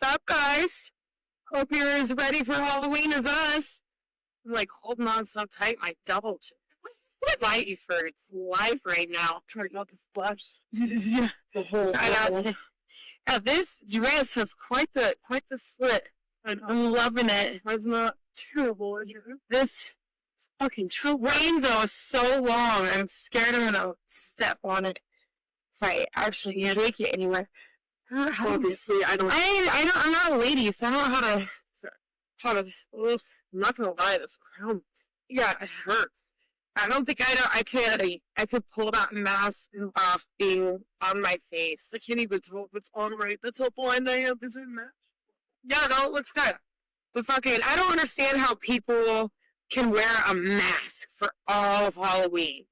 up, guys? Hope you're as ready for Halloween as us. I'm like holding on so tight, my double chin. What's fighting for its life right now? Trying not to flush. Yeah. Trying not to. Now, this dress has quite the slit. I'm loving it. It's not terrible, is it? This fucking train though is so long. I'm scared I'm gonna step on it if I actually take it anywhere. Obviously, I'm not a lady, so I don't know how to. I'm not gonna lie, this crown, Yeah, it hurts. I don't think I could pull that mask off being on my face. I can't even tell if it's on right. That's how blind I am. Is it match? Yeah, no, it looks good. But fucking, I don't understand how people can wear a mask for all of Halloween.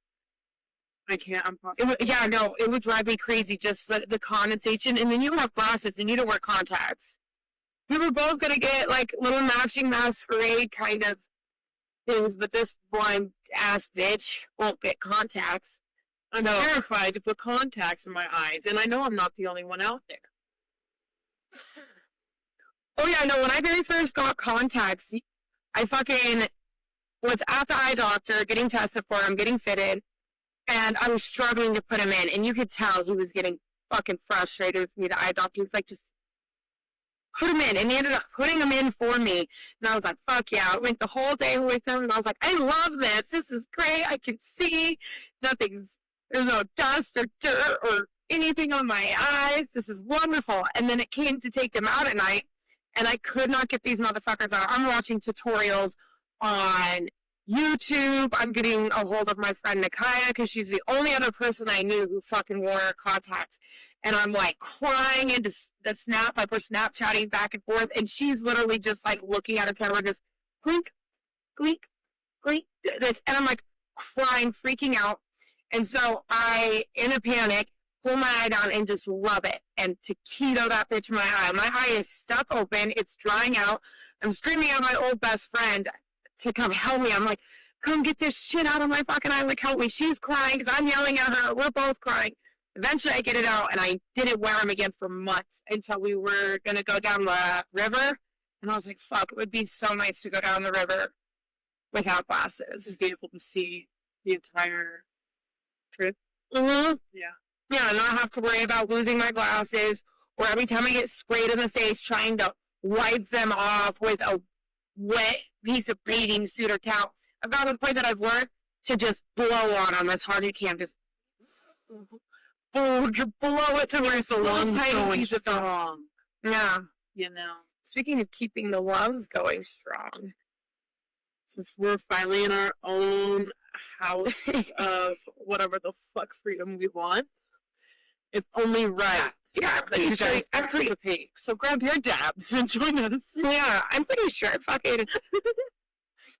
I can't. It would drive me crazy, just the condensation. And then you have glasses and you don't wear contacts. We were both going to get, like, little matching masquerade kind of things, but this blind ass bitch won't get contacts. I'm terrified to put contacts in my eyes, and I know I'm not the only one out there. Oh, yeah, no, when I very first got contacts, I fucking was at the eye doctor getting tested for them, getting fitted, and I was struggling to put him in, and you could tell he was getting fucking frustrated with me. The eye doctor was like, just put him in, and he ended up putting him in for me, and I was like, fuck yeah. I went the whole day with him, and I was like, I love this. This is great. I can see there's no dust or dirt or anything on my eyes. This is wonderful. And then it came to take them out at night, and I could not get these motherfuckers out. I'm watching tutorials on YouTube. I'm getting a hold of my friend Nikaya because she's the only other person I knew who fucking wore contacts. And I'm like crying into the snap, like we're Snapchatting back and forth. And she's literally just like looking at her camera, just clink, clink, clink. And I'm like crying, freaking out. And so I, in a panic, pull my eye down and just rub it and taquito that bitch in my eye. My eye is stuck open. It's drying out. I'm screaming at my old best friend to come help me. I'm like, come get this shit out of my fucking eye. Like, help me. She's crying because I'm yelling at her. We're both crying. Eventually, I get it out, and I didn't wear them again for months until we were going to go down the river. And I was like, fuck, it would be so nice to go down the river without glasses. To be able to see the entire trip. Mm-hmm. Yeah. Yeah, and not have to worry about losing my glasses, or every time I get sprayed in the face trying to wipe them off with a wet piece of bathing suit or towel. I've gotten to the point that I've learned to just blow on them as hard as you can. Just blow it to where it's a long tiny piece of strong. Yeah. You know. Speaking of keeping the lungs going strong, since we're finally in our own house of whatever the fuck freedom we want, it's only right. Yeah, I'm pretty pay. So grab your dabs and join us. Yeah, I'm pretty sure fucking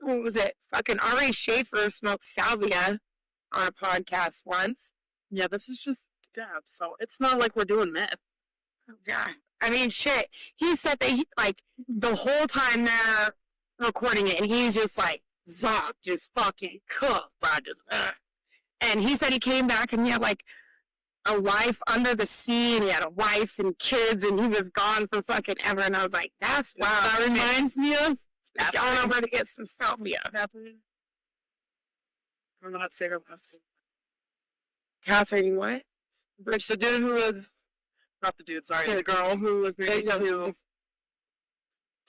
what was it? Fucking Ari Schaefer smoked salvia on a podcast once. Yeah, this is just dabs, so it's not like we're doing meth. Yeah, I mean, shit. He said that he, like, the whole time they're recording it, and he's just like, Zoc, just fucking cooked, bro. And he said he came back and he had, like, a life under the sea, and he had a wife and kids, and he was gone for fucking ever. And I was like, that's wow. That reminds me of going over to get some salvia. I'm not saying her last name. Catherine, what? Rich, the dude who was, not the dude, sorry, the girl who was married to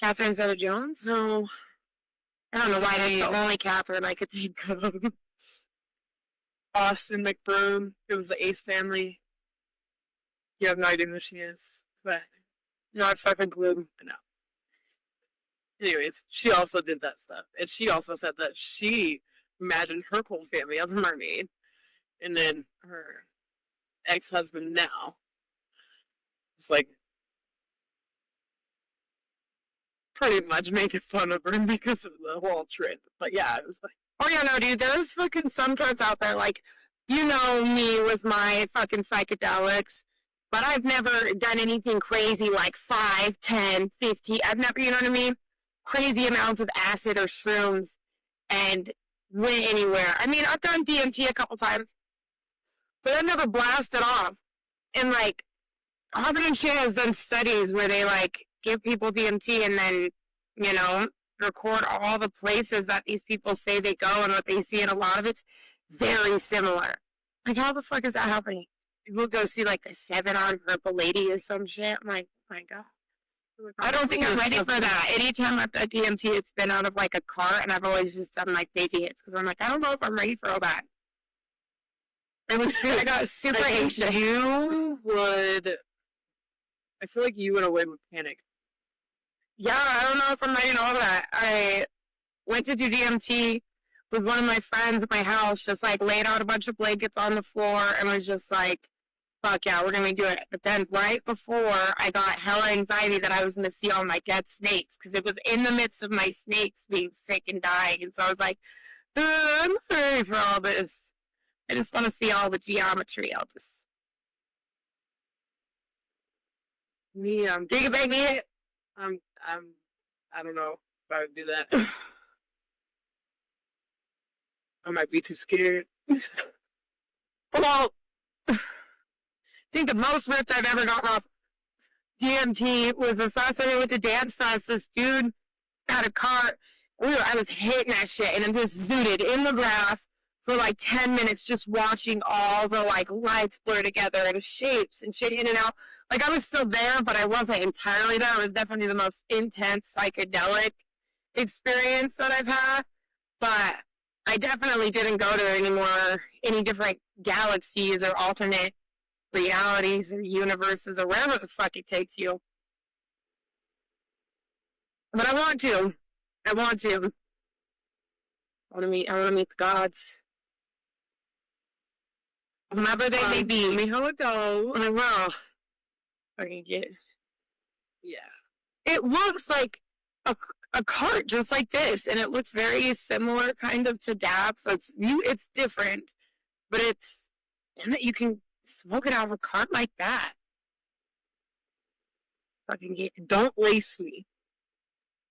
Catherine Zeta-Jones? No. I don't know why that's the only Catherine I could think of. Austin McBroom. It was the Ace family. You have no idea who she is, but not fucking clue. No. Anyways, she also did that stuff, and she also said that she imagined her whole family as a mermaid, and then her ex-husband now is like pretty much making fun of her because of the whole trip. But yeah, it was funny. Oh, yeah, no, dude, there's fucking some drugs out there, like, you know me with my fucking psychedelics, but I've never done anything crazy like 5, 10, 50, I've never, you know what I mean, crazy amounts of acid or shrooms, and went anywhere. I mean, I've done DMT a couple times, but I've never blasted off, and, like, Harvard and shit has done studies where they, like, give people DMT and then, you know, record all the places that these people say they go and what they see, and a lot of it's very similar. Like, how the fuck is that happening? People go see, like, the 7-armed purple lady or some shit. I'm like, oh my God. I don't think I'm ready for that. Anytime I've done DMT, it's been out of, like, a cart, and I've always just done, like, baby hits, because I'm like, I don't know if I'm ready for all that. I got super anxious. You would... I feel like you went away with panic. Yeah, I don't know if I'm ready for all that. I went to do DMT with one of my friends at my house, just, like, laid out a bunch of blankets on the floor, and was just like, fuck yeah, we're going to do it. But then right before, I got hella anxiety that I was going to see all my dead snakes, because it was in the midst of my snakes being sick and dying. And so I was like, I'm not ready for all this. I just want to see all the geometry. I'll just... Me, Take it back, me. I don't know if I would do that. I might be too scared. Well, I think the most ripped I've ever gotten off DMT was the last time I went to Dance Fest. This dude had a cart. I was hitting that shit, and I'm just zooted in the grass for like 10 minutes, just watching all the like lights blur together and shapes and shit in and out. Like, I was still there, but I wasn't entirely there. It was definitely the most intense psychedelic experience that I've had. But I definitely didn't go to any different galaxies or alternate realities or universes or wherever the fuck it takes you. But I want to. I want to meet the gods. Whoever they may be. Me how it goes. I will. I can get. Yeah. It looks like a cart just like this, and it looks very similar kind of to dabs. It's different, but it's, and that you can smoke it out of a cart like that. Fucking get. Don't lace me.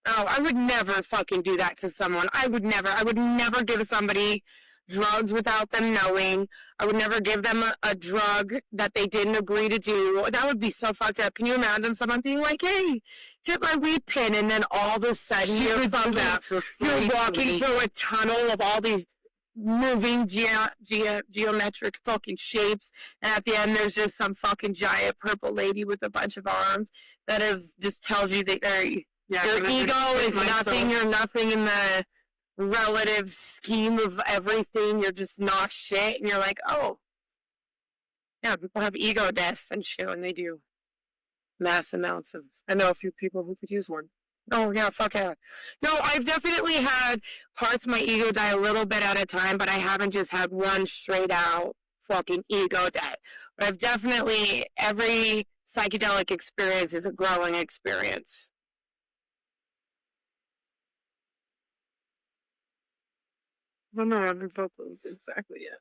Oh, I would never fucking do that to someone. I would never give somebody drugs without them knowing. I would never give them a drug that they didn't agree to do. That would be so fucked up. Can you imagine someone being like, hey, hit my weed pin, and then all of a sudden you're walking through a tunnel of all these moving geometric fucking shapes, and at the end there's just some fucking giant purple lady with a bunch of arms that just tells you that your ego is nothing. You're nothing in the relative scheme of everything. You're just not shit. And you're like, oh, yeah, people have ego deaths and shit, and they do mass amounts of. I know a few people who could use one. Oh, yeah, fuck yeah. No, I've definitely had parts of my ego die a little bit at a time, but I haven't just had one straight out fucking ego death. But I've definitely, every psychedelic experience is a growing experience. I don't know, I haven't felt those exactly yet.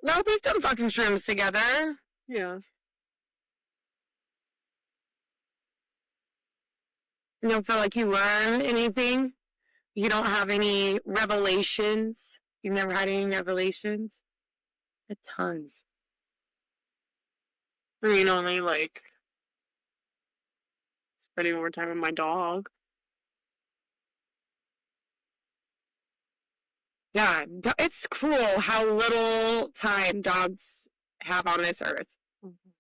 No, we've done fucking shrooms together. Yeah. You don't feel like you learn anything? You don't have any revelations? You've never had any revelations? Tons. I mean, only like spending more time with my dog. Yeah, it's cruel how little time dogs have on this earth. Mm-hmm.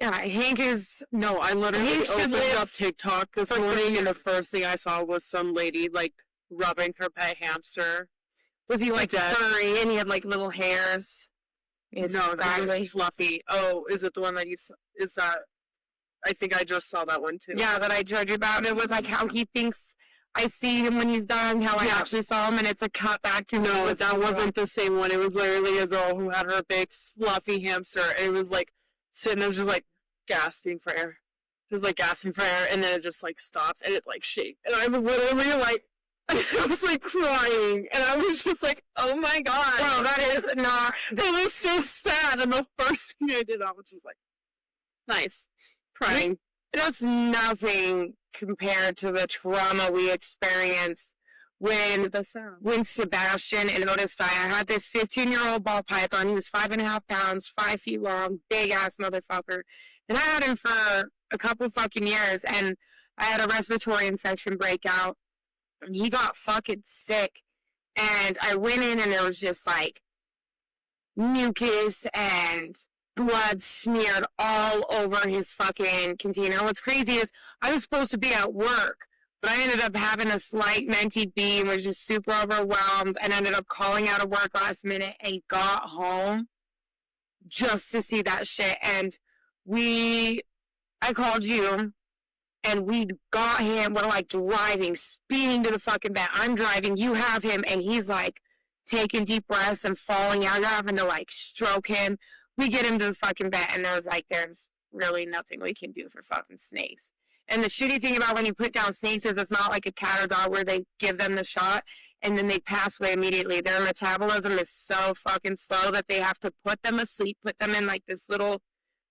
Yeah, Hank is... No, I literally opened up TikTok this morning, and the first thing I saw was some lady, like, rubbing her pet hamster. Was he, like, furry, and he had, like, little hairs? No, that was fluffy. Oh, is it the one that you... Is that... I think I just saw that one, too. Yeah, that I told you about. It was, like, how he thinks... I see him when he's done, how I actually saw him, and it's a cut back to... No, that wasn't the same one. It was literally a girl who had her big, fluffy hamster, and it was, like, sitting there just, like, gasping for air. Just, like, gasping for air, and then it just, like, stopped, and it, like, shaked. And I was literally, like... I was, like, crying, and I was just like, oh, my God. Well, that is not... It was so sad, and the first thing I did, I was just like, nice. Crying. That's nothing compared to the trauma we experienced when Sebastian and Otis died. I had this 15-year-old ball python. He was 5.5 pounds, 5 feet long, big-ass motherfucker. And I had him for a couple fucking years, and I had a respiratory infection breakout, and he got fucking sick. And I went in, and there was just like mucus and blood smeared all over his fucking container. And what's crazy is I was supposed to be at work, but I ended up having a slight mentee beam, was just super overwhelmed, and ended up calling out of work last minute and got home just to see that shit. And I called you, and we got him. We're like driving, speeding to the fucking vet. I'm driving, you have him, and he's like taking deep breaths and falling out. You're having to like stroke him. We get him to the fucking vet, and there's really nothing we can do for fucking snakes. And the shitty thing about when you put down snakes is it's not like a cat or dog where they give them the shot and then they pass away immediately. Their metabolism is so fucking slow that they have to put them asleep, put them in like this little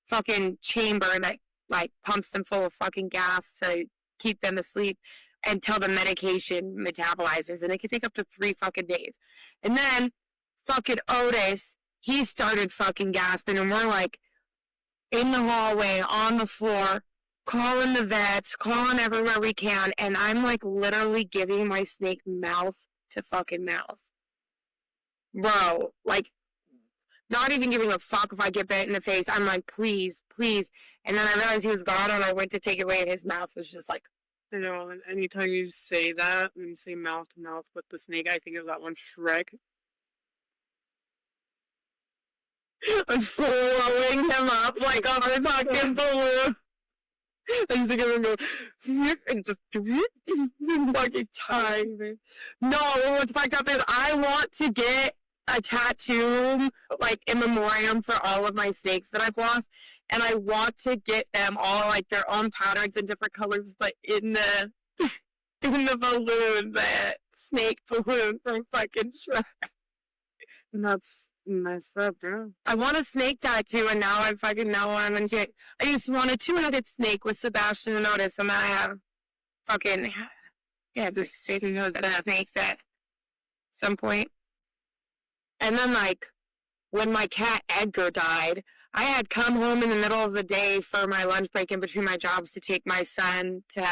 fucking chamber that like pumps them full of fucking gas to keep them asleep until the medication metabolizes. And it can take up to 3 fucking days. And then fucking Otis, he started fucking gasping, and we're like in the hallway on the floor, calling the vets, calling everywhere we can, and I'm like literally giving my snake mouth to fucking mouth. Bro, like not even giving a fuck if I get bit in the face. I'm like, please, please. And then I realized he was gone, and I went to take it away, and his mouth was just like, I know, and anytime you say that, when you say mouth to mouth with the snake, I think of that one Shrek. I'm slowing him up like on a fucking balloon. I used to get him go, and just fucking time. No, what's fucked up is I want to get a tattoo, like in memoriam for all of my snakes that I've lost, and I want to get them all like their own patterns in different colors, but in the balloon, the snake balloon from fucking Shrek. And that's messed up, bro. I want a snake tattoo, and now I'm into it. I used to want a 2-headed snake with Sebastian and Otis, and now I have fucking, this snakes at some point. And then, like, when my cat Edgar died, I had come home in the middle of the day for my lunch break in between my jobs to take my son to,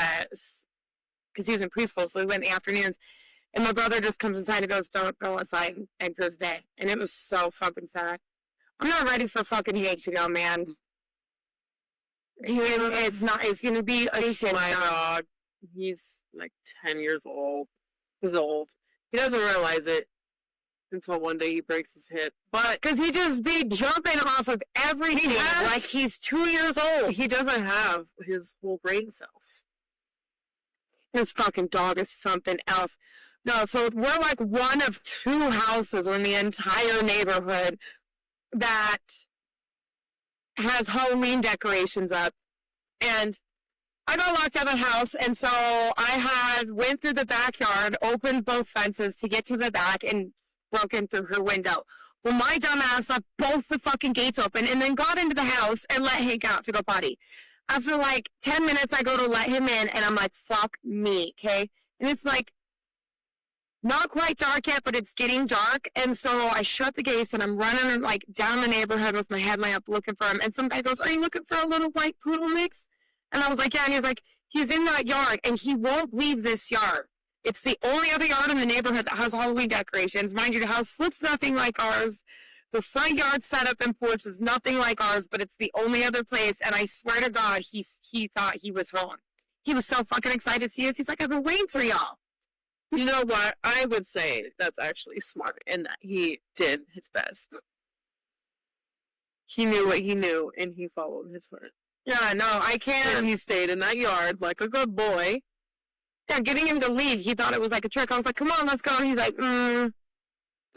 because he was in preschool, so we went in the afternoons. And my brother just comes inside and goes, don't go outside, and Edgar's dead. And it was so fucking sad. I'm not ready for fucking Hank to go, man. It's going to be a shit. My dog, he's like 10 years old. He's old. He doesn't realize it until one day he breaks his hip. But, because he just be jumping off of everything like he's 2 years old. He doesn't have his whole brain cells. This fucking dog is something else. No, so we're like one of 2 houses in the entire neighborhood that has Halloween decorations up. And I got locked out of the house, and so I went through the backyard, opened both fences to get to the back, and broke in through her window. Well, my dumb ass left both the fucking gates open and then got into the house and let Hank out to go potty. After like 10 minutes, I go to let him in, and I'm like, fuck me, okay? And it's like, not quite dark yet, but it's getting dark, and so I shut the gates, and I'm running like down the neighborhood with my headlamp looking for him, and some guy goes, are you looking for a little white poodle mix? And I was like, yeah, and he's like, he's in that yard, and he won't leave this yard. It's the only other yard in the neighborhood that has Halloween decorations. Mind you, the house looks nothing like ours. The front yard setup and porch is nothing like ours, but it's the only other place, and I swear to God, he thought he was wrong. He was so fucking excited to see us. He's like, I've been waiting for y'all. You know what? I would say that's actually smart in that he did his best. He knew what he knew, and he followed his heart. Yeah, no, I can't. And he stayed in that yard like a good boy. Yeah, getting him to leave, he thought it was like a trick. I was like, come on, let's go. And he's like, the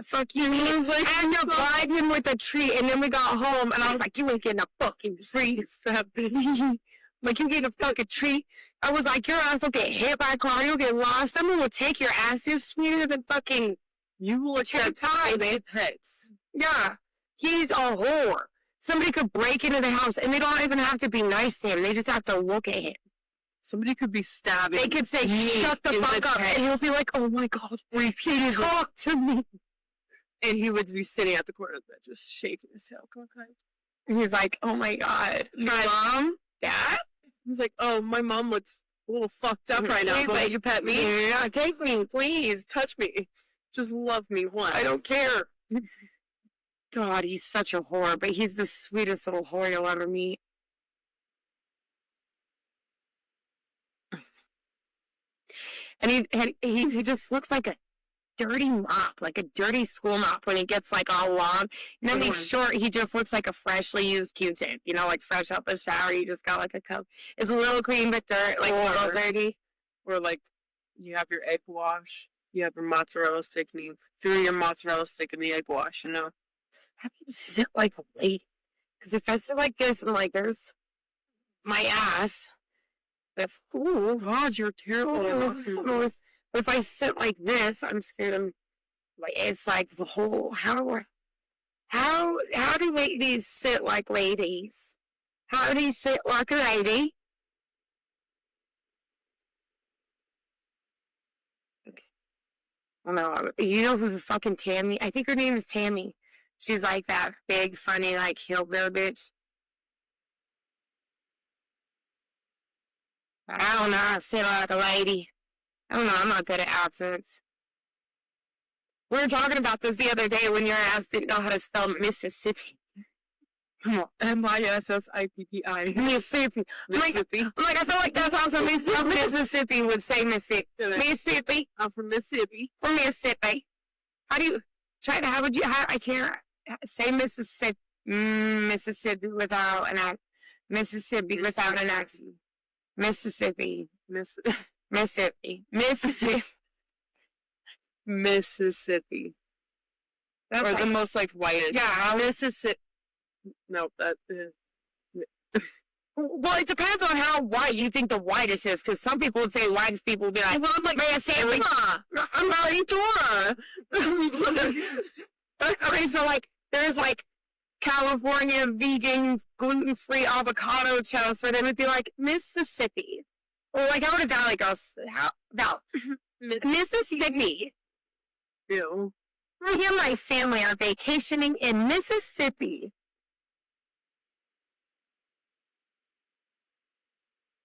fuck you mean? I was like, I had to bribe him with a treat, and then we got home, and I was like, you ain't getting a fucking treat, fat bitch. Like, you get a fucking treat. I was like, your ass will get hit by a car, you'll get lost, someone will take your ass, you're sweeter than fucking, you will accept pets. Yeah, he's a whore. Somebody could break into the house, and they don't even have to be nice to him, they just have to look at him. Somebody could be stabbing. They could say, shut the fuck up, and he'll be like, oh my God, repeat, talk to me. And he would be sitting at the corner of the bed, just shaking his tail. He's like, oh my God, my mom, dad? He's like, oh, my mom looks a little fucked up right now. Please But let you pet me? Yeah, take me, please. Touch me. Just love me once. I don't care. God, he's such a whore, but he's the sweetest little whore you'll ever meet. And he just looks like a dirty mop, like a dirty school mop when he gets like all long. And then he's short, he just looks like a freshly used Q-tip, you know, like fresh out the shower. You just got like a cup. It's a little clean but dirt, like a little dirty. Or like you have your egg wash, you have your mozzarella stick, and you threw your mozzarella stick in the egg wash, you know. How do you sit like a lady? Because if I sit like this and like there's my ass, oh God, you're terrible. But if I sit like this, I'm scared of, like, it's like the whole, how do ladies sit like ladies? How do you sit like a lady? Okay. Well, no, you know who fucking Tammy, I think her name is Tammy. She's like that big, funny, like, hillbilly bitch. I don't know, I sit like a lady. I don't know, I'm not good at accents. We were talking about this the other day when your ass didn't know how to spell Mississippi. Missippi. Mississippi. Mississippi. I feel like that's how somebody from Mississippi would say Mississippi. Mississippi. I'm from Mississippi. From Mississippi. I can't say Mississippi. Mississippi without an accent. Mississippi without an accent. Mississippi. Mississippi. Mississippi. That's or like, the most like whitest. Yeah, Mississippi. No, that. Well, it depends on how white you think the whitest is, because some people would say whitest people would be like, well, I'm like, Mississippi. I'm not Dora. Okay, so like, there's like California vegan gluten-free avocado toast, or they would be like Mississippi. Or like, how would a valley go? Mississippi. Ew. Me and my family are vacationing in Mississippi.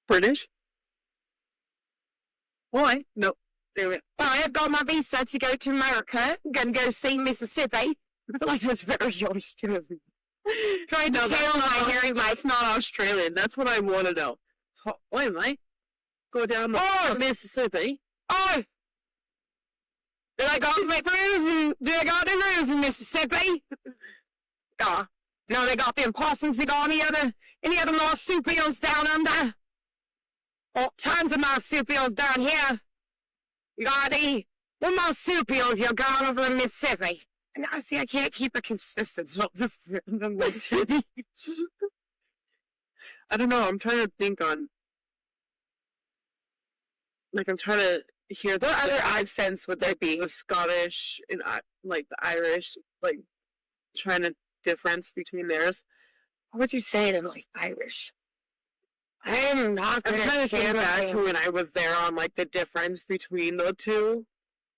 British? Why? Nope. I have got my visa to go to America. I'm going to go see Mississippi. I feel like that's very Australian. Trying to tell my hairy life. That's not Australian. That's what I want to know. So, wait, mate. Go down the Mississippi. Oh! Did I got the news in Mississippi? Oh. No, they got them possums. They got any other marsupials down under? All tons of marsupials down here. You got any marsupials you're going over in Mississippi? And I see I can't keep it consistent. So I'll just randomly I don't know. I'm trying to think on. Like, I'm trying to hear the other accents would there be? The Scottish and like the Irish, like trying to difference between theirs. What would you say to like Irish? I am not good I'm trying at to think back to Canada. when I was there on like the difference between the two,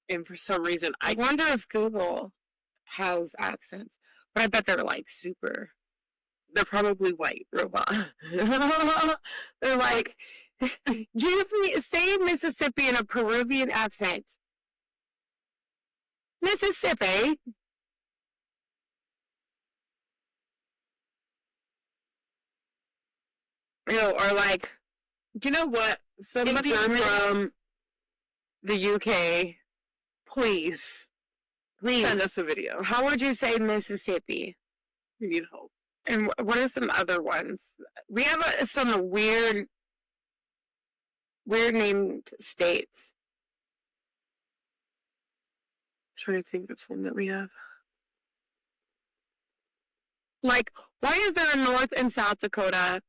and for some reason I wonder if Google has accents, but I bet they're like super. they're probably white. Robot. They're like, say Mississippi in a Peruvian accent. Mississippi. You know, or like, Do you know what? Somebody from the UK, please send us a video. How would you say Mississippi? We need help. And what are some other ones? We have some weird named states. I'm trying to think of some that we have. Like, why is there a North and South Dakota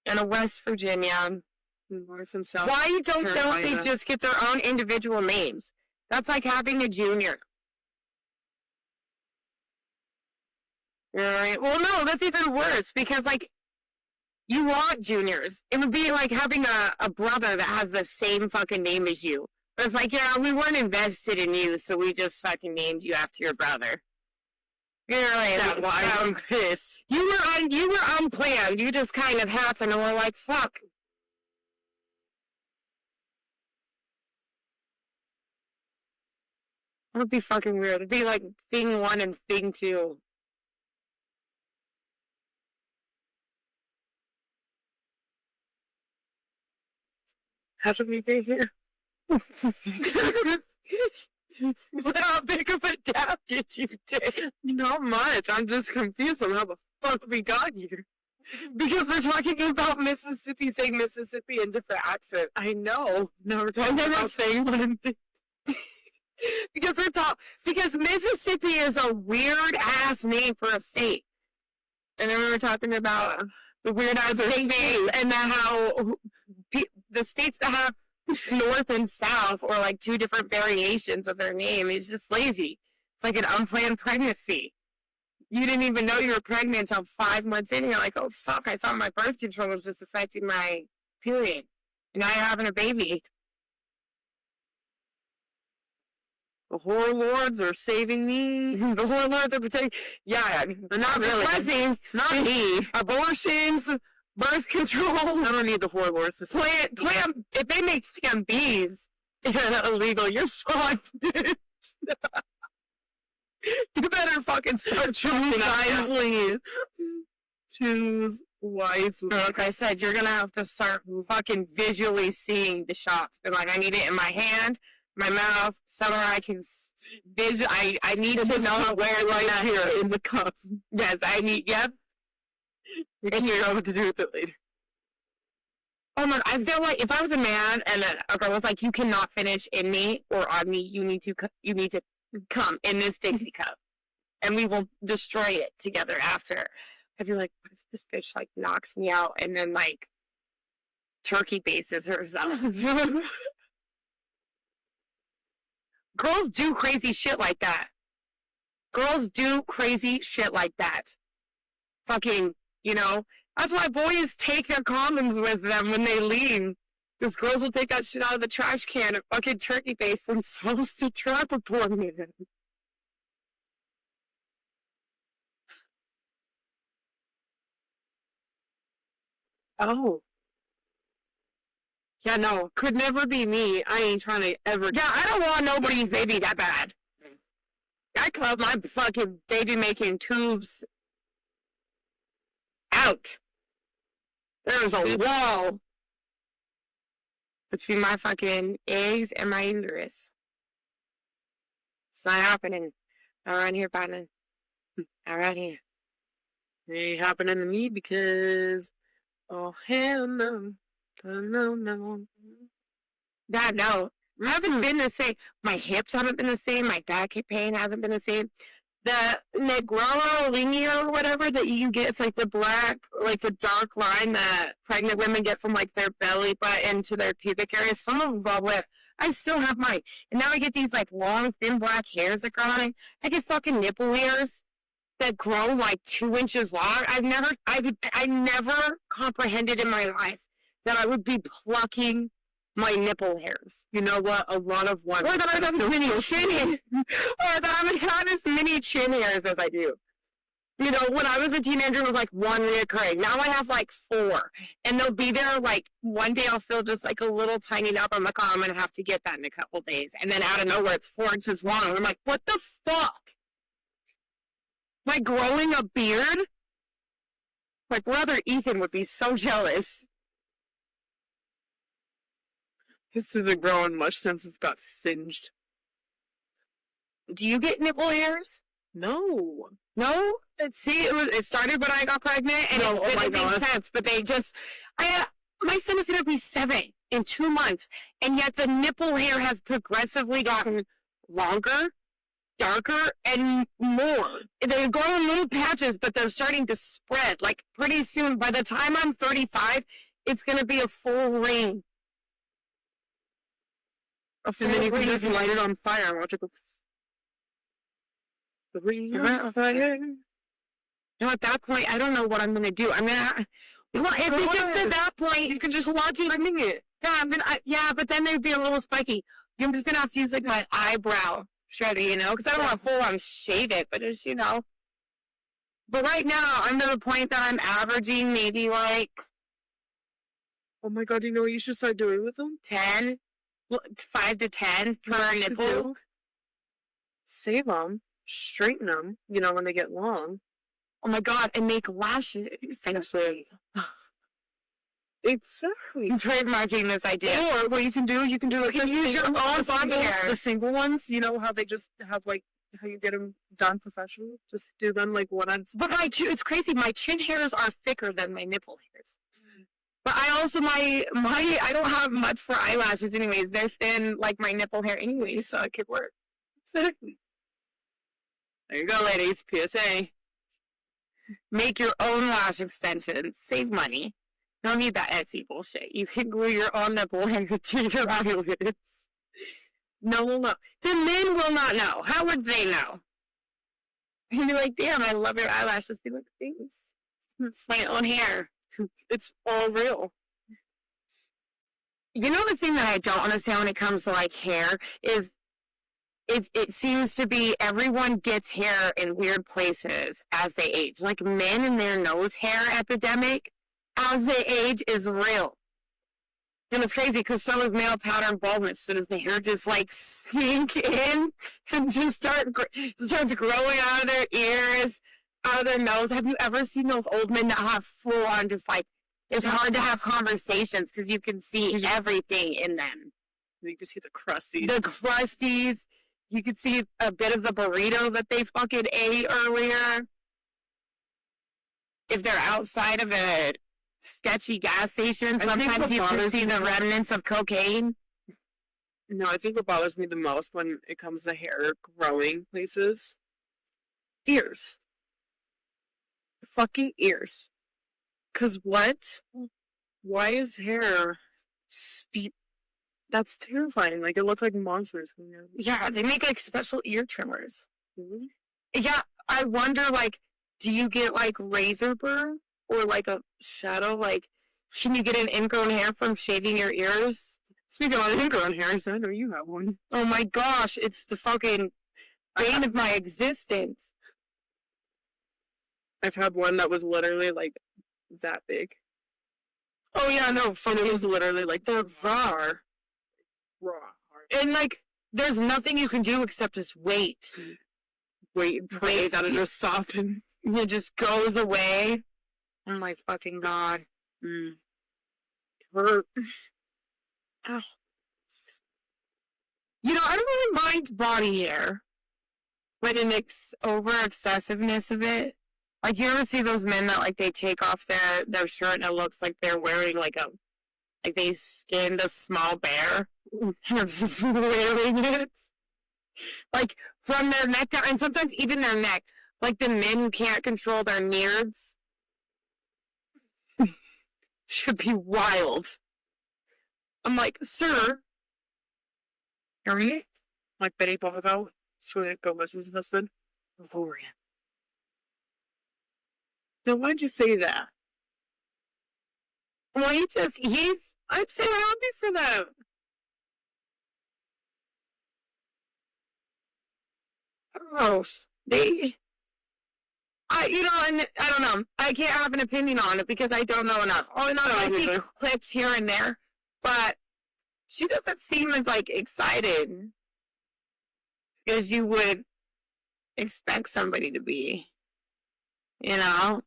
and a West Virginia? North and South. Why don't Carolina. they just get their own individual names? That's like having a junior. Right. Well, no, that's even worse because, like, you want juniors. It would be like having a brother that has the same fucking name as you. But it's like, yeah, we weren't invested in you, so we just fucking named you after your brother. You're like, That's why I'm pissed. You were unplanned. You just kind of happened, and we're like, fuck. It would be fucking weird. It'd be like thing 1 and thing 2. How did we get here? How big of a dab did you take? Not much. I'm just confused on how the fuck we got here. Because we're talking about Mississippi saying Mississippi in different accents. I know. No, we're talking about thing 1 and thing. Because Mississippi is a weird ass name for a state. And then we were talking about the weird ass states and how the states that have north and south or like 2 different variations of their name is just lazy. It's like an unplanned pregnancy. You didn't even know you were pregnant until 5 months in. And you're like, oh fuck, I thought my birth control was just affecting my period. And now you're having a baby. The whore lords are saving me. The whore lords are protecting. Yeah, not really. Blessings, not me. Abortions, birth control. I don't need the whore lords to Plan. If they make Plan Bs illegal, you're fucked. You better fucking start choosing wisely. Choose wisely. Like I said, you're gonna have to start fucking visually seeing the shots. Be like, I need it in my hand, my mouth, somewhere I can I need to know where right here in the cup. Yes, I need. Yep. And you know what to do with it later. Oh my! I feel like if I was a man and a girl was like, "You cannot finish in me or on me. You need to come in this Dixie cup, and we will destroy it together after." I'd be like, "What if this bitch like knocks me out and then like turkey bases herself?" Girls do crazy shit like that. Girls do crazy shit like that. Fucking, that's why boys take their condoms with them when they leave. Because girls will take that shit out of the trash can and fucking turkey base themselves to trap a poor man. Oh. Yeah, no, could never be me. I ain't trying to ever. Yeah, I don't want nobody's baby that bad. I cut my fucking baby making tubes out. There's a wall between my fucking eggs and my uterus. It's not happening. Not around here, partner. Not around here. It ain't happening to me because, oh, hell no. No. God, no. I haven't been the same. My hips haven't been the same. My back pain hasn't been the same. The Negrello linea or whatever that you get, it's like the black, like the dark line that pregnant women get from like their belly button to their pubic area. Some of them with. I still have mine. And now I get these like long, thin black hairs that grow on it. I get fucking nipple hairs that grow like 2 inches long. I never comprehended in my life that I would be plucking my nipple hairs. You know what? A lot of ones. Or that I would have as many chin hairs. Or that I would have as many chin hairs as I do. When I was a teenager, it was like 1 reoccurring. Now I have like 4. And they'll be there like one day I'll feel just like a little tiny nub. I'm like, oh, I'm going to have to get that in a couple days. And then out of nowhere, it's 4 inches long. And I'm like, what the fuck? Like growing a beard? Like brother Ethan would be so jealous. His isn't growing much since it's got singed. Do you get nipple hairs? No. No? See, it started when I got pregnant, and it's been a big sense. But my son is going to be 7 in 2 months, and yet the nipple hair has progressively gotten longer, darker, and more. They grow in little patches, but they're starting to spread. Like pretty soon, by the time I'm 35, it's going to be a full ring. And then you can just light it on fire and watch it go. The ring on fire. At that point, I don't know what I'm going to do. If it gets to that point, you can just watch it and it. Yeah, but then they'd be a little spiky. I'm just going to have to use like my eyebrow shredder, because I don't want to full on shave it, but just, But right now, I'm to the point that I'm averaging maybe like Oh my god, you know what you should start doing with them? 10, 5 to 10 per nipple. Save them, straighten them, you know, when they get long. Oh my god, and make lashes. Essentially. Exactly. I'm trademarking this idea. Or what you can do like You can use your own body hair. The single ones, you know how they just have like how you get them done professionally? Just do them like one on. But it's crazy. My chin hairs are thicker than my nipple hairs. But I also I don't have much for eyelashes anyways. They're thin like my nipple hair anyways, so it could work. Exactly. There you go, ladies. PSA. Make your own lash extensions. Save money. Don't need that Etsy bullshit. You can glue your own nipple hair to your eyelids. No one will know. The men will not know. How would they know? And you're like, damn, I love your eyelashes. They look things. It's my own hair. It's all real. You know the thing that I don't understand when it comes to like hair is it seems to be everyone gets hair in weird places as they age. Like men and their nose hair epidemic as they age is real. And it's crazy because so is male pattern baldness. So does the hair just like sink in and just starts growing out of their ears, out of their nose? Have you ever seen those old men that have full on just like, it's hard to have conversations because you can see everything in them. You can see the crusties. The crusties. You can see a bit of the burrito that they fucking ate earlier. If they're outside of a sketchy gas station, sometimes you can see the remnants of cocaine. No, I think what bothers me the most when it comes to hair growing places, ears. Fucking ears. 'Cause what? Why is hair That's terrifying. Like, it looks like monsters. Yeah, they make like special ear trimmers. Mm-hmm. Yeah, I wonder, like, do you get like razor burn or like a shadow? Like, can you get an ingrown hair from shaving your ears? Speaking of ingrown hairs, I know you have one. Oh my gosh, it's the fucking bane of my existence. I've had one that was literally like that big. Oh yeah, no, And it was literally like they're raw. And like, there's nothing you can do except just wait. Wait and pray that it just softens. It just goes away. Oh my fucking god. Hurt. Ow. You know, I don't really mind body hair, but an over excessiveness of it. Like, you ever see those men that like they take off their shirt and it looks like they're wearing like they skinned a small bear and they're just wearing it, like from their neck down, and sometimes even their neck. Like the men who can't control their neards should be wild. I'm like, sir, are you? Like Betty Bovico, Selena Gomez's husband. Euphoria. Then why'd you say that? Well, I'm so happy for them. I don't know. And I don't know. I can't have an opinion on it because I don't know enough. I see clips here and there, but she doesn't seem as like excited as you would expect somebody to be. You know?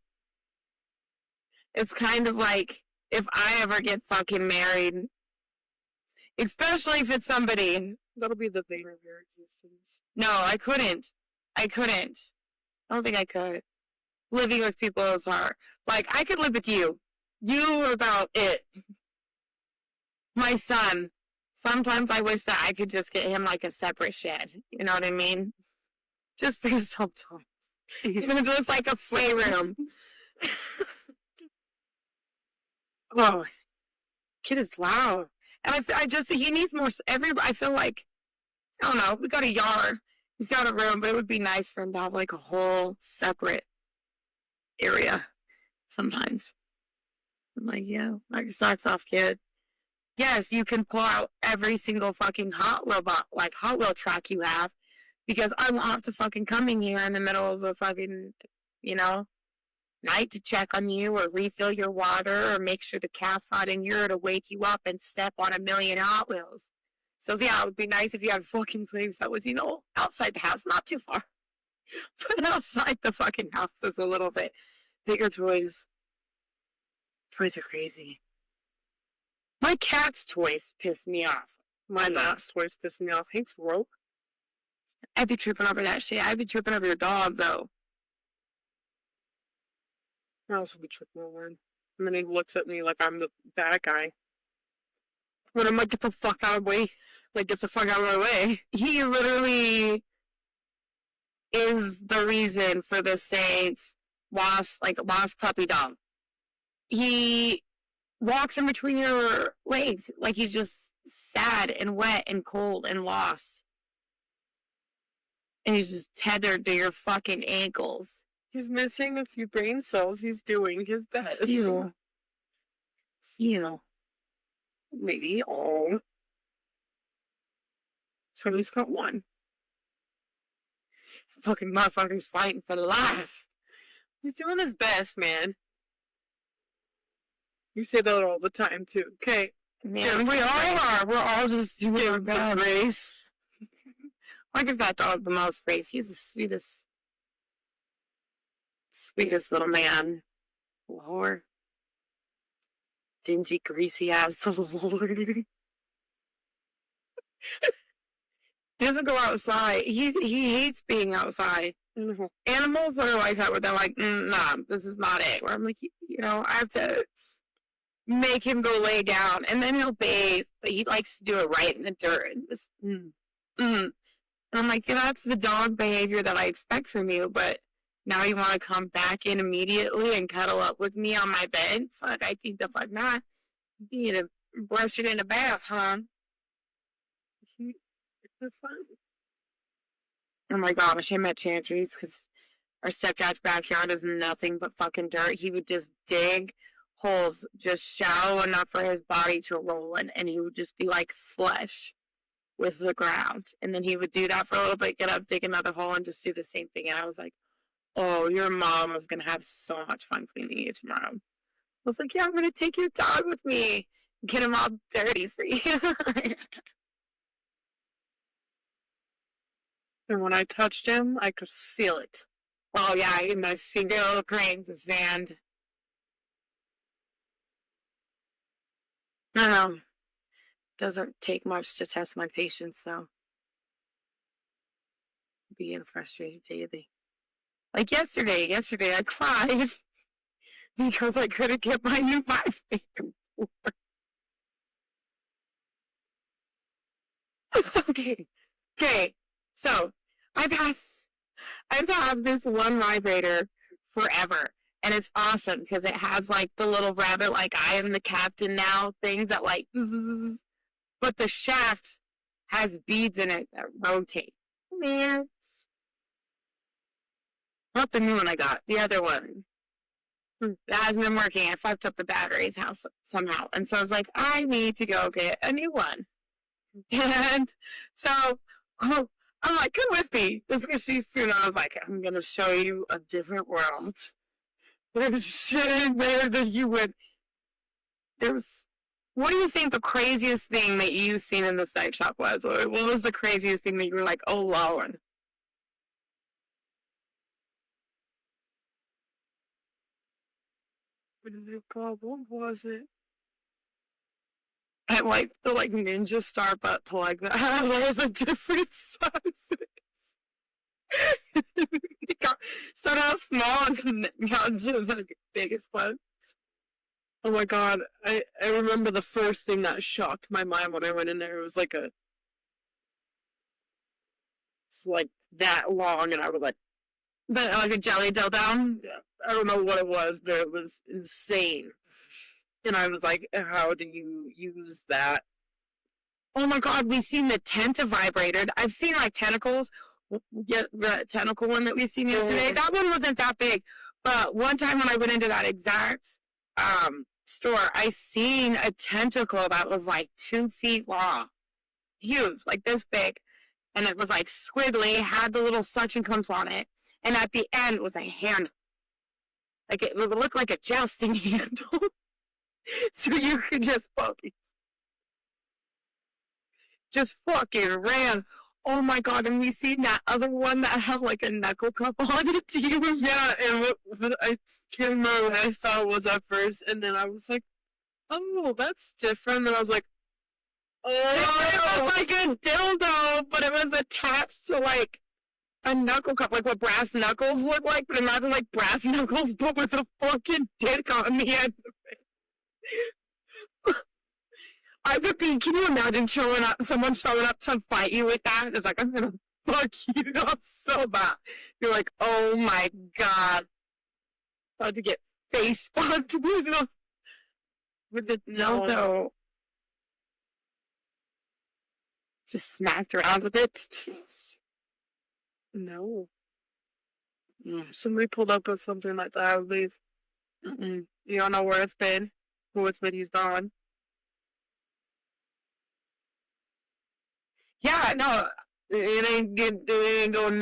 It's kind of like if I ever get fucking married, especially if it's somebody. That'll be the bane of your existence. No, I couldn't. I don't think I could. Living with people is hard. Like, I could live with you. You are about it. My son. Sometimes I wish that I could just get him like a separate shed. You know what I mean? Just for sometimes. Even if it's like a playroom. Oh, kid is loud. And he needs more, I feel like, I don't know, we got a yard. He's got a room, but it would be nice for him to have like a whole separate area sometimes. I'm like, yeah, knock your socks off, kid. Yes, you can pull out every single fucking Hot Wheel track you have, because I won't have to fucking come in here in the middle of a fucking you know? Night to check on you or refill your water or make sure the cat's not in here to wake you up and step on a million Hot Wheels. So, yeah, it would be nice if you had a fucking place that was, outside the house, not too far. But outside the fucking house is a little bit bigger toys. Toys are crazy. My cat's toys piss me off. My dog's toys piss me off. Hank's broke. I'd be tripping over that shit. I'd be tripping over your dog, though. I also be tripping over him. And then he looks at me like I'm the bad guy. But I'm like, get the fuck out of my way. Like, get the fuck out of my way. He literally is the reason for the safe lost puppy dog. He walks in between your legs like he's just sad and wet and cold and lost. And he's just tethered to your fucking ankles. He's missing a few brain cells. He's doing his best. Maybe. Oh. So he's got one. Fucking motherfucker's fighting for life. He's doing his best, man. You say that all the time, too. Okay. Man, we all are. We're all just doing our best. Race. I give that dog the most praise. He's the sweetest little man. Lord. Dingy, greasy ass Lord. He doesn't go outside. He hates being outside. Mm-hmm. Animals that are like that, where they're like, nah, this is not it. Where I'm like, I have to make him go lay down, and then he'll bathe, but he likes to do it right in the dirt. And just, And I'm like, that's the dog behavior that I expect from you, but now you want to come back in immediately and cuddle up with me on my bed? Fuck, I think the fuck not. You need to brush it in a bath, huh? Oh my gosh, I'm at Chantry's because our stepdad's backyard is nothing but fucking dirt. He would just dig holes just shallow enough for his body to roll in, and he would just be like flesh with the ground. And then he would do that for a little bit, get up, dig another hole, and just do the same thing. And I was like, oh, your mom is going to have so much fun cleaning you tomorrow. I was like, yeah, I'm going to take your dog with me, get him all dirty for you. And when I touched him, I could feel it. Oh, yeah, in my finger little grains of sand. I don't know. Doesn't take much to test my patience, though. Being frustrated daily. Like yesterday I cried because I couldn't get my new vibrator. Okay. So I've had this one vibrator forever, and it's awesome because it has like the little rabbit, like I am the captain now things that like, zzz, but the shaft has beads in it that rotate. Man, not the new one I got, the other one. That hasn't been working. I fucked up the batteries house somehow, and so I was like, I need to go get a new one. And so, I'm like, come with me. Just because she's food. I was like, I'm going to show you a different world. There's shit in there that you would. What do you think the craziest thing that you've seen in the sex shop was? Or what was the craziest thing that you were like, oh, Lord? What is it called? What was it? I like the ninja star butt plug that has a different size. It started out small and then got into the biggest one. Oh my god, I remember the first thing that shocked my mind when I went in there. It was like it's like that long, and I was like a jelly dildo? I don't know what it was, but it was insane. And I was like, how do you use that? Oh my god, we've seen the Tenta vibrator. I've seen like tentacles. Yeah, the tentacle one that we seen yesterday. That one wasn't that big. But one time when I went into that exact store, I seen a tentacle that was like 2 feet long. Huge, like this big. And it was like squiggly, had the little suction cups on it. And at the end was a hand Like it would look like a jousting handle. So you could just fucking ran. Oh my god, and we seen that other one that had like a knuckle cup on it. Do you remember? Yeah, and what I can't remember what I thought was at first, and then I was like, oh, that's different. And I was like, It was like a dildo, but it was attached to like a knuckle cup, like what brass knuckles look like, but imagine like brass knuckles, but with a fucking dick on the end of it. I would be, can you imagine someone showing up to fight you with that? It's like, I'm gonna fuck you up so bad. You're like, oh my god. About to get face bumped with the dildo. No. Just smacked around with it. No. Somebody pulled up with something like that, I would leave. You don't know where it's been, who it's been used on. Yeah, no, it ain't going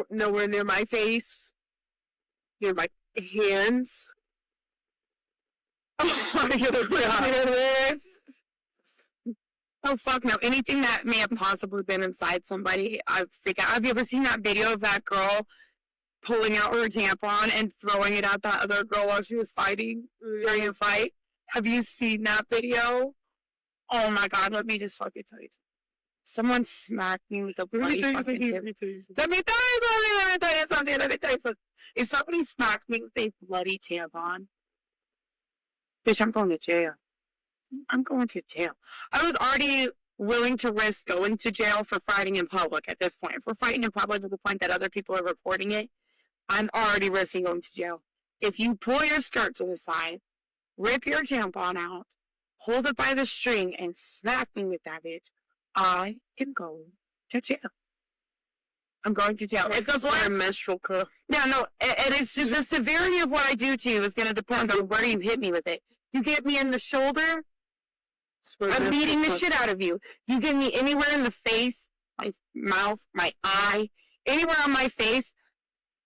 nowhere near my face, near my hands. Oh fuck no! Anything that may have possibly been inside somebody, I freak out. Have you ever seen that video of that girl pulling out her tampon and throwing it at that other girl while she was fighting during a fight? Have you seen that video? Oh my god! Let me just fucking tell you. Someone smacked me with a bloody fucking tip. Let me tell you something. If somebody smacked me with a bloody tampon, bitch, I'm going to jail. I'm going to jail. I was already willing to risk going to jail for fighting in public at this point. If we're fighting in public to the point that other people are reporting it, I'm already risking going to jail. If you pull your skirt to the side, rip your tampon out, hold it by the string, and smack me with that bitch, I am going to jail. I'm going to jail. It goes like a menstrual cup. Yeah, no, and it's just the severity of what I do to you is going to depend on where you hit me with it. You get me in the shoulder, I'm beating the shit out of you. You get me anywhere in the face, my mouth, my eye, anywhere on my face,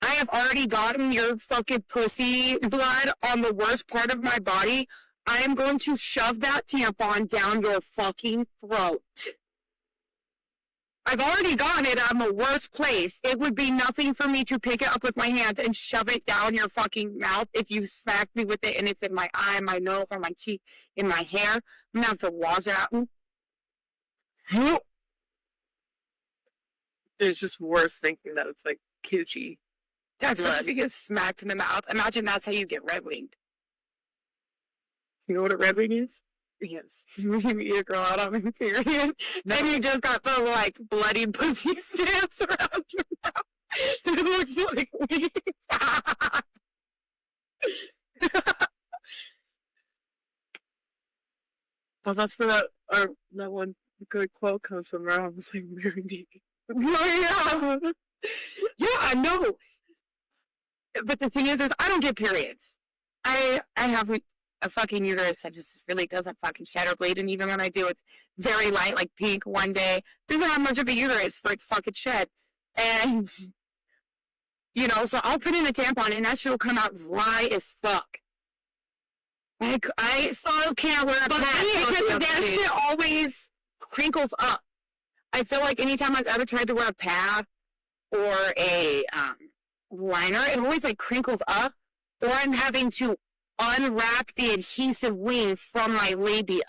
I have already gotten your fucking pussy blood on the worst part of my body. I am going to shove that tampon down your fucking throat. I've already gotten it on the worst place. It would be nothing for me to pick it up with my hands and shove it down your fucking mouth if you smack me with it and it's in my eye, my nose, on my cheek, in my hair. I'm gonna have to wash it out. It's just worse thinking that it's like coochie. That's what if you get smacked in the mouth. Imagine that's how you get red winged. You know what a red wing is? Yes. You eat a girl out on her period, no. And you just got the like bloody pussy stamps around your mouth. It looks like wings. Well, that's where that one good quote comes from. Where I was like, marry me. Oh, yeah. Yeah, I know. But the thing is I don't get periods. I have a fucking uterus that just really doesn't fucking shed or bleed, and even when I do, it's very light, like pink one day. Doesn't have much of a uterus for it to fucking shed. And, you know, so I'll put in a tampon, and that shit will come out dry as fuck. Like, I still can't wear a pad because that shit always crinkles up. I feel like anytime I've ever tried to wear a pad or a liner, it always like crinkles up, or I'm having to unwrap the adhesive wing from my labia.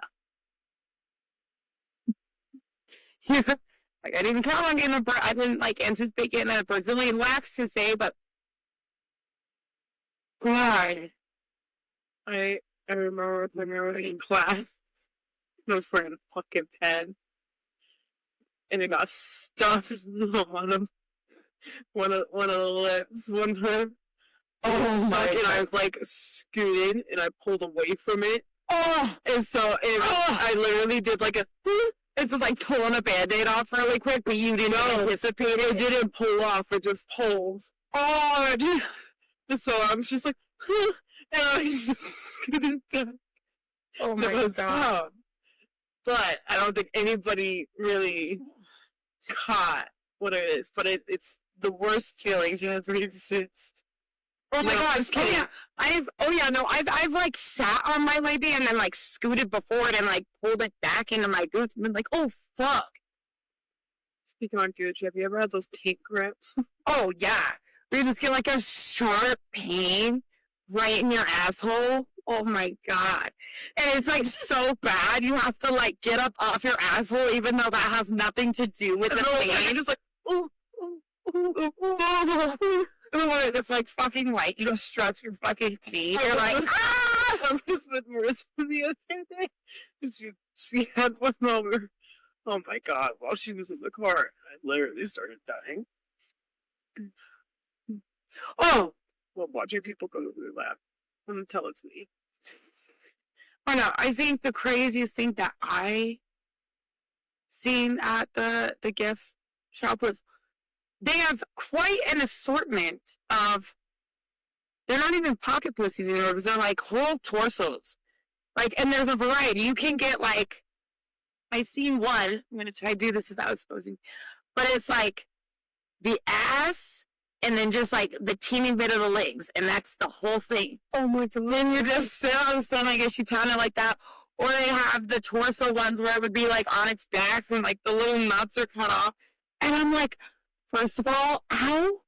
Yeah, like I didn't count on getting I didn't like anticipate getting a Brazilian wax to say, but God, I remember when we were in class, I was wearing a fucking pen, and it got stuck on one of the lips one time. Oh my God. And I like scooted and I pulled away from it. Oh, and so I literally did like a. It's just like pulling a band-aid off really quick, but you didn't anticipate it. It didn't pull off. It just pulls. Oh, and so I'm just like, and I just scooted back. Oh my God. But I don't think anybody really caught what it is. But it's the worst feeling to ever exist. Oh my No, god! just kidding. I've like sat on my labia and then like scooted before it and like pulled it back into my gooch and been like, oh fuck. Speaking on gooch, have you ever had those taint grips? Oh yeah, you just get like a sharp pain right in your asshole. Oh my god, and it's like so bad. You have to like get up off your asshole, even though that has nothing to do with the pain. You're just like, ooh, ooh, ooh, ooh, ooh, ooh. It's like fucking white. You just stretch your fucking teeth. You're like, ah! I was with Marissa the other day. She had one over. Oh my god! While she was in the car, I literally started dying. Oh, well, watching people go to their lab until it's me. I know. I think the craziest thing that I seen at the gift shop was they have quite an assortment of. They're not even pocket pussies anymore because they're like whole torsos. Like, and there's a variety. You can get like, I seen one. I'm gonna try to do this without exposing, but it's like the ass and then just like the teeny bit of the legs, and that's the whole thing. Oh my god! Then you just sit on the stomach, guess you pound it like that. Or they have the torso ones where it would be like on its back and like the little nuts are cut off. And I'm like, first of all, how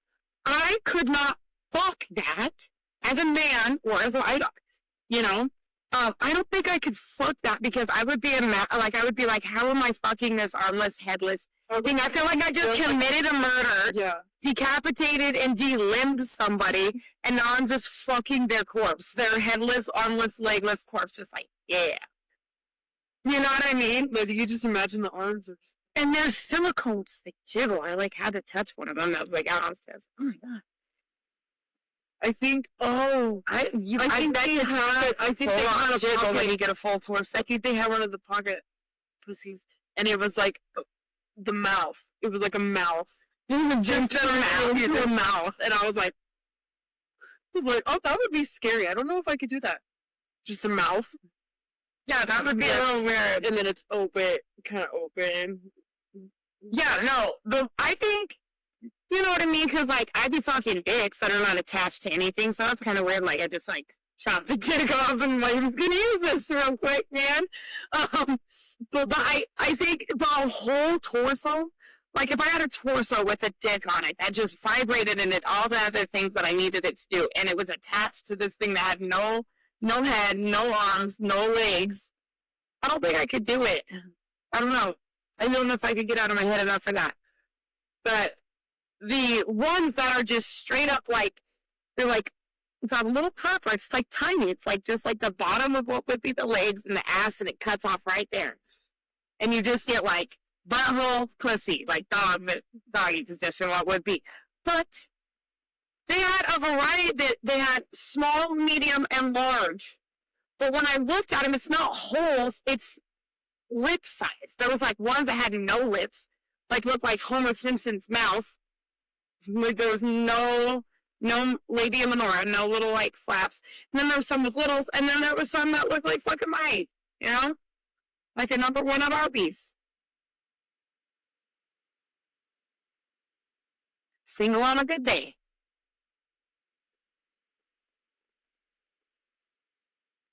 I could not fuck that as a man or as I don't think I could fuck that because I would be I would be like, how am I fucking this armless, headless thing? I feel like I just committed a murder, decapitated and de-limbed somebody, and now I'm just fucking their corpse, their headless, armless, legless corpse, just like, yeah. You know what I mean? Like, you just imagine the arms are. And there's silicones, they jiggle. I like had to touch one of them that was like out on stairs. Oh my god. I think. Oh, I think they had a jiggle pocket. when you get a full torso. I think they had one of the pocket pussies, and it was like the mouth. It was like a mouth, just a mouth, and I was like, oh, that would be scary. I don't know if I could do that. Just a mouth. Yeah, that would be a little weird. And then it's open, kind of open. Yeah, no, I think. You know what I mean? Because, like, I'd be fucking dicks that are not attached to anything, so that's kind of weird. Like, I just, like, chopped the dick off and, like, was going to use this real quick, man. But I think the whole torso, like, if I had a torso with a dick on it that just vibrated and did all the other things that I needed it to do, and it was attached to this thing that had no head, no arms, no legs, I don't think I could do it. I don't know. I don't know if I could get out of my head enough for that. But the ones that are just straight up like, they're like, it's on a little proper, it's like tiny. It's like just like the bottom of what would be the legs and the ass, and it cuts off right there. And you just get like butthole, pussy, like doggy position, what would be. But they had a variety that they had small, medium, and large. But when I looked at them, it's not holes, it's lip size. There was like ones that had no lips, like looked like Homer Simpson's mouth. Like there was no labia minora, no little like flaps. And then there was some with littles, and then there was some that looked like fucking mine, you know? Like a number one at Arby's. Single on a good day.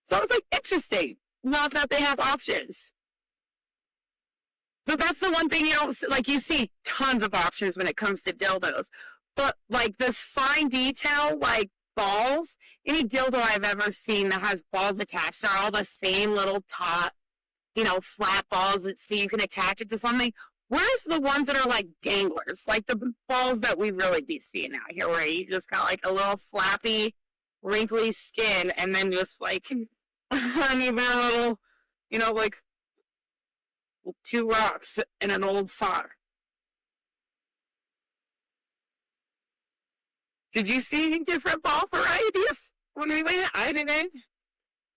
So it's like interesting. Not that they have options. But that's the one thing, you know, like you see tons of options when it comes to dildos. But like this fine detail, like balls, any dildo I've ever seen that has balls attached are all the same little taut, you know, flat balls that so you can attach it to something. Where's the ones that are like danglers? Like the balls that we really be seeing out here where you just got like a little flappy, wrinkly skin and then just like uneven little, you know, like two rocks and an old sock. Did you see any different ball varieties when we went? I didn't.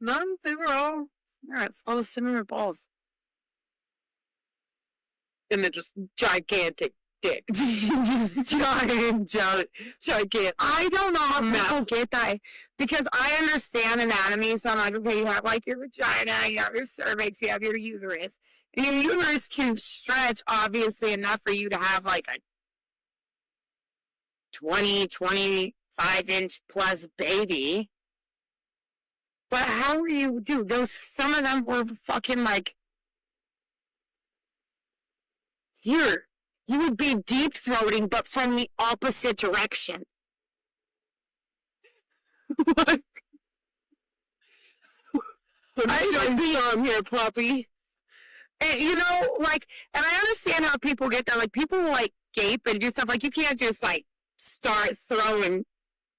None. They were all. Yeah, it's all the similar balls. And then just gigantic dick. Just gigantic. I don't know how people get that. Because I understand anatomy, so I'm like, okay, you have like your vagina, you have your cervix, you have your uterus. And your uterus can stretch, obviously, enough for you to have like a 24 5-inch plus baby. But how are you, dude? Some of them were fucking like, here, you would be deep throating, but from the opposite direction. What? I'm some here, puppy. And, you know, like, and I understand how people get that. Like, people like gape and do stuff. Like, you can't just like start throwing,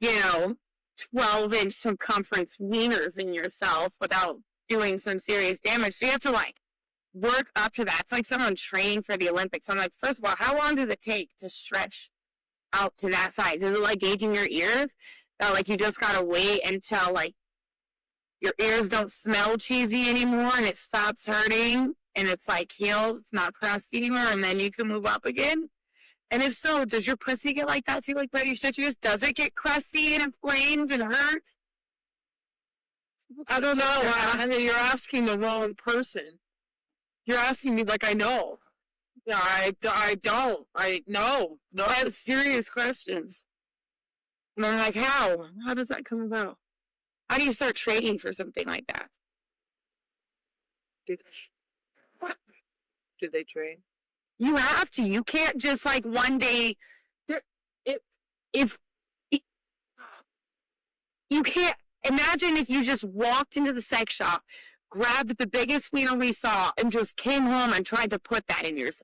12-inch circumference wieners in yourself without doing some serious damage. So you have to like work up to that. It's like someone training for the Olympics. I'm like, first of all, how long does it take to stretch out to that size? Is it like gauging your ears? That like you just gotta wait until like your ears don't smell cheesy anymore and it stops hurting and it's like healed, it's not crusty anymore, and then you can move up again? And if so, does your pussy get like that too? Like when you shut your ears, does it get crusty and inflamed and hurt? I don't know. I mean, you're asking the wrong person. You're asking me like I know. Yeah, I don't. No. I have serious questions. And I'm like, how? How does that come about? How do you start training for something like that? Do they train? You have to. You can't just like one day. If you can't imagine if you just walked into the sex shop, grabbed the biggest wiener we saw, and just came home and tried to put that in yourself.